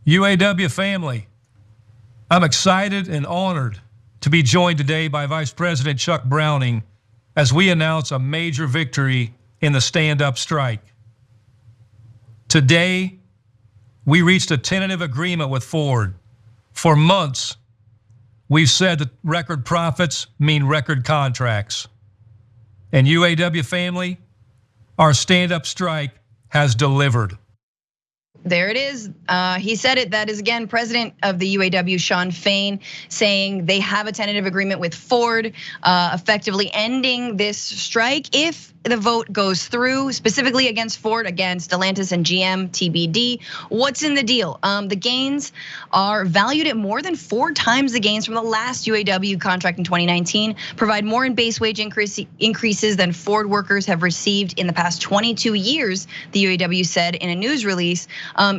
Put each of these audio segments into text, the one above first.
UAW family, I'm excited and honored to be joined today by Vice President Chuck Browning as we announce a major victory in the stand-up strike. Today, we reached a tentative agreement with Ford. For months, we've said that record profits mean record contracts. And UAW family, our stand-up strike has delivered. There it is. He said it. That is, again, President of the UAW, Shawn Fain, saying they have a tentative agreement with Ford, effectively ending this strike if the vote goes through, specifically against Ford, against Stellantis and GM, TBD. What's in the deal? The gains are valued at more than 4 times the gains from the last UAW contract in 2019, provide more in base wage increases than Ford workers have received in the past 22 years, the UAW said in a news release.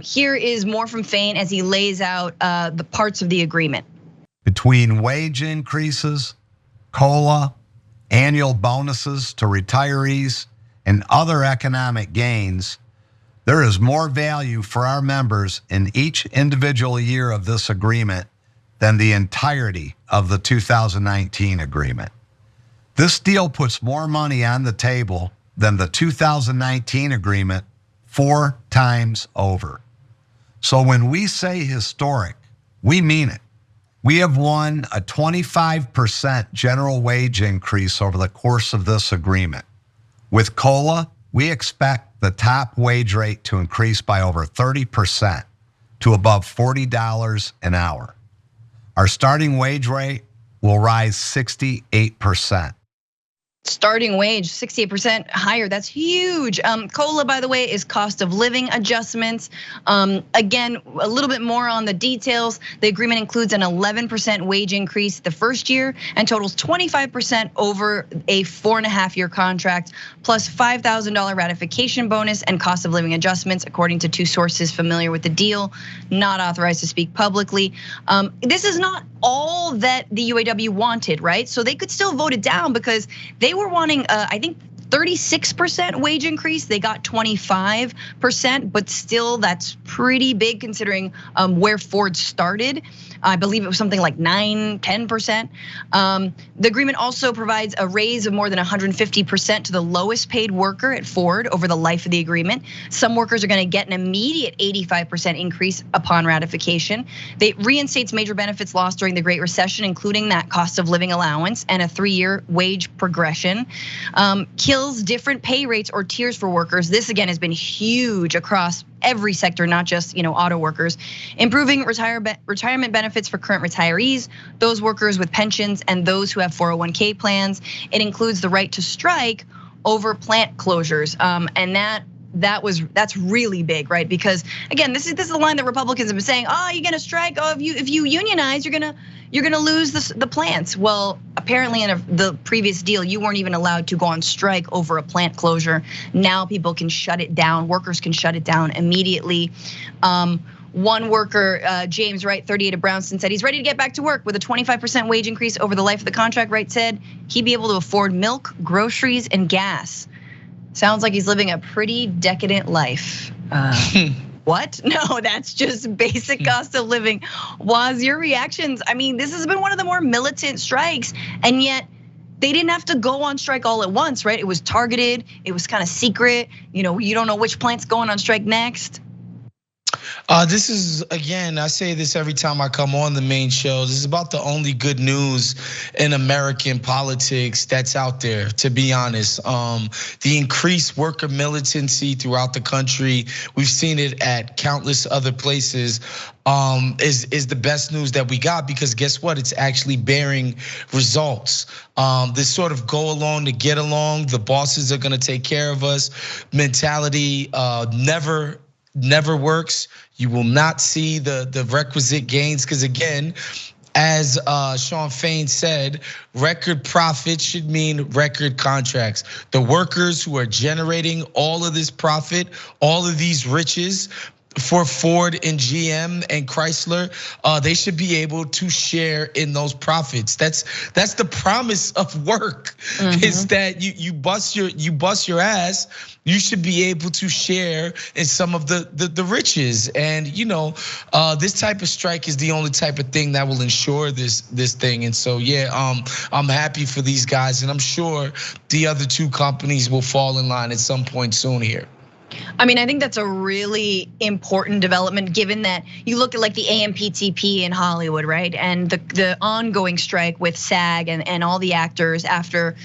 Here is more from Fain as he lays out the parts of the agreement. Between wage increases, COLA, annual bonuses to retirees, and other economic gains, there is more value for our members in each individual year of this agreement than the entirety of the 2019 agreement. This deal puts more money on the table than the 2019 agreement 4 times over. So when we say historic, we mean it. We have won a 25% general wage increase over the course of this agreement. With COLA, we expect the top wage rate to increase by over 30% to above $40 an hour. Our starting wage rate will rise 68%. Starting wage 68% higher. That's huge. COLA, by the way, is cost of living adjustments. Again, a little bit more on the details. The agreement includes an 11% wage increase the first year and totals 25% over a 4.5-year contract, plus $5,000 ratification bonus and cost of living adjustments, according to 2 sources familiar with the deal, not authorized to speak publicly. This is not all that the UAW wanted, right? So they could still vote it down because they were wanting, I think, 36% wage increase. They got 25%, but still that's pretty big considering where Ford started. I believe it was something like 9-10%. The agreement also provides a raise of more than 150% to the lowest paid worker at Ford over the life of the agreement. Some workers are gonna get an immediate 85% increase upon ratification. They reinstates major benefits lost during the Great Recession, including that cost of living allowance and a 3-year wage progression. Kills different pay rates or tiers for workers. This again has been huge across every sector, not just auto workers. Improving retirement benefits for current retirees, those workers with pensions, and those who have 401k plans. It includes the right to strike over plant closures, and that's really big, right? Because again, this is the line that Republicans have been saying. Oh, you're gonna strike. Oh, if you unionize, you're gonna lose the plants. Well, apparently in the previous deal, you weren't even allowed to go on strike over a plant closure. Now people can shut it down. Workers can shut it down immediately. One worker, James Wright, 38 of Brownston, said he's ready to get back to work with a 25% wage increase over the life of the contract. Wright said he'd be able to afford milk, groceries, and gas. Sounds like he's living a pretty decadent life. What? No, that's just basic cost of living. Woz, your reactions? I mean, this has been one of the more militant strikes, and yet they didn't have to go on strike all at once, right? It was targeted, it was kind of secret. You don't know which plant's going on strike next. This is, again, I say this every time I come on the main show. This is about the only good news in American politics that's out there, to be honest. The increased worker militancy throughout the country, we've seen it at countless other places, is the best news that we got, because guess what? It's actually bearing results. This sort of go along to get along, the bosses are gonna take care of us mentality never works. You will not see the requisite gains, because again, as Shawn Fain said, record profit should mean record contracts. The workers who are generating all of this profit, all of these riches, for Ford and GM and Chrysler, they should be able to share in those profits. That's the promise of work, is that you bust your ass. You should be able to share in some of the riches. And this type of strike is the only type of thing that will ensure this thing. And so I'm happy for these guys, and I'm sure the other two companies will fall in line at some point soon here. I mean, I think that's a really important development, given that you look at like the AMPTP in Hollywood, right? And the ongoing strike with SAG and all the actors after,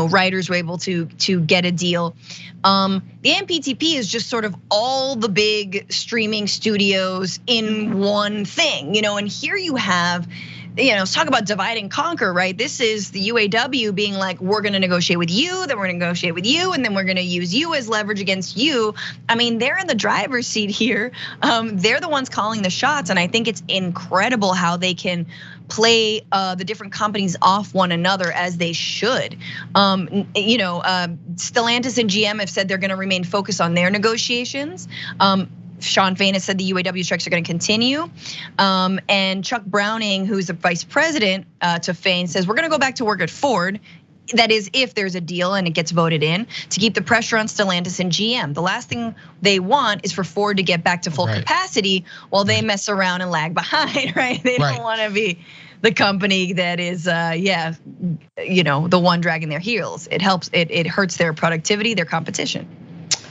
writers were able to get a deal. The AMPTP is just sort of all the big streaming studios in one thing, and here you have, let's talk about divide and conquer, right? This is the UAW being like, we're gonna negotiate with you, then we're gonna negotiate with you, and then we're gonna use you as leverage against you. I mean, they're in the driver's seat here. They're the ones calling the shots, and I think it's incredible how they can play the different companies off one another as they should. Stellantis and GM have said they're gonna remain focused on their negotiations. Shawn Fain has said the UAW strikes are going to continue. And Chuck Browning, who's the vice president to Fain, says we're going to go back to work at Ford. That is, if there's a deal and it gets voted in, to keep the pressure on Stellantis and GM. The last thing they want is for Ford to get back to full capacity while they mess around and lag behind, right? They don't want to be the company that is, the one dragging their heels. It hurts their productivity, their competition.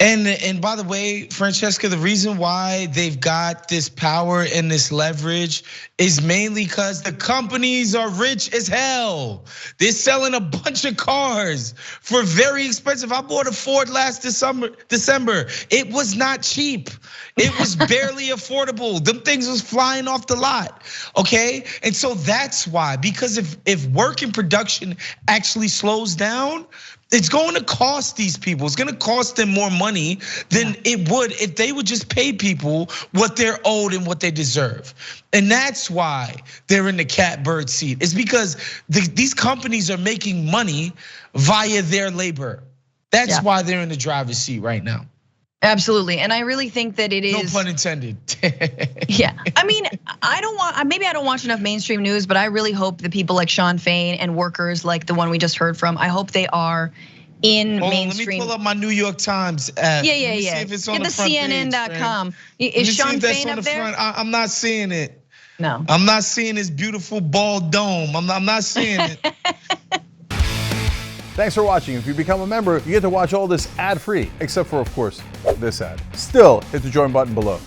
And by the way, Francesca, the reason why they've got this power and this leverage is mainly because the companies are rich as hell. They're selling a bunch of cars for very expensive. I bought a Ford last December. It was not cheap. It was barely affordable. Them things was flying off the lot, okay? And so that's why, because if work and production actually slows down, it's going to cost these people. It's going to cost them more money than it would if they would just pay people what they're owed and what they deserve. And that's why they're in the catbird seat. It's because these companies are making money via their labor. That's why they're in the driver's seat right now. Absolutely, and I really think that it is. No pun intended. Yeah, I mean, maybe I don't watch enough mainstream news, but I really hope that people like Shawn Fain and workers like the one we just heard from, I hope they are in mainstream. Let me pull up my New York Times app. Yeah. See if it's on Get the front CNN.com. Is Shawn Fain up there? Front. I'm not seeing it. No. I'm not seeing his beautiful bald dome. I'm not seeing it. Thanks for watching. If you become a member, you get to watch all this ad-free, except for, of course, this ad. Still, hit the join button below.